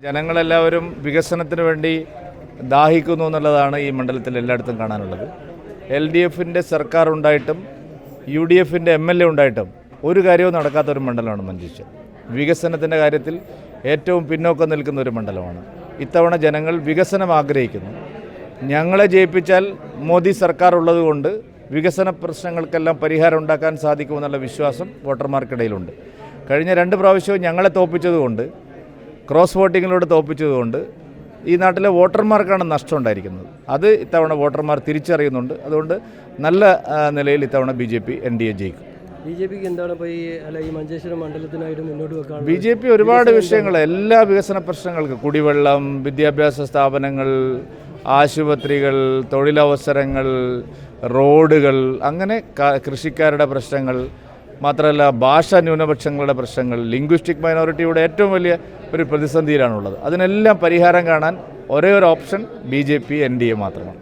ജനങ്ങളെല്ലാവരും വികസനത്തിന് വേണ്ടി ദാഹിക്കുന്നു എന്നുള്ളതാണ് ഈ മണ്ഡലത്തിൽ എല്ലായിടത്തും കാണാനുള്ളത്. LDFിൻ്റെ സർക്കാർ ഉണ്ടായിട്ടും UDFിൻ്റെ MLA ഉണ്ടായിട്ടും ഒരു കാര്യവും നടക്കാത്തൊരു മണ്ഡലമാണ് മഞ്ചേശ്വരം. വികസനത്തിൻ്റെ കാര്യത്തിൽ ഏറ്റവും പിന്നോക്കം നിൽക്കുന്ന ഒരു മണ്ഡലമാണ്. ഇത്തവണ ജനങ്ങൾ വികസനം ആഗ്രഹിക്കുന്നു. ഞങ്ങളെ ജയിപ്പിച്ചാൽ മോദി സർക്കാർ ഉള്ളതുകൊണ്ട് വികസന പ്രശ്നങ്ങൾക്കെല്ലാം പരിഹാരം ഉണ്ടാക്കാൻ സാധിക്കുമെന്നുള്ള വിശ്വാസം വോട്ടർമാർക്കിടയിലുണ്ട്. കഴിഞ്ഞ 2 പ്രാവശ്യവും ഞങ്ങളെ തോൽപ്പിച്ചതുകൊണ്ട്, ക്രോസ് വോട്ടിങ്ങിലൂടെ തോൽപ്പിച്ചതുകൊണ്ട് ഈ നാട്ടിലെ വോട്ടർമാർക്കാണ് നഷ്ടം ഉണ്ടായിരിക്കുന്നത്. അത് ഇത്തവണ വോട്ടർമാർ തിരിച്ചറിയുന്നുണ്ട്. അതുകൊണ്ട് നല്ല നിലയിൽ ഇത്തവണ BJP NDA ജയിക്കും. BJPക്ക് എന്താണ് ഇപ്പോൾ ഈ മഞ്ചേശ്വരം മണ്ഡലത്തിനായിട്ട് മുന്നോട്ട് വെക്കാൻ? BJP ഒരുപാട് വിഷയങ്ങൾ, എല്ലാ വികസന പ്രശ്നങ്ങൾക്ക്, കുടിവെള്ളം, വിദ്യാഭ്യാസ സ്ഥാപനങ്ങൾ, ആശുപത്രികൾ, തൊഴിലവസരങ്ങൾ, റോഡുകൾ, അങ്ങനെ കൃഷിക്കാരുടെ പ്രശ്നങ്ങൾ, മാത്രമല്ല ഭാഷാ ന്യൂനപക്ഷങ്ങളുടെ പ്രശ്നങ്ങൾ, ലിംഗ്വിസ്റ്റിക് മൈനോറിറ്റിയുടെ ഏറ്റവും വലിയ ഒരു പ്രതിസന്ധിയിലാണുള്ളത്. അതിനെല്ലാം പരിഹാരം കാണാൻ ഒരേ ഒരു ഓപ്ഷൻ BJP NDA മാത്രമാണ്.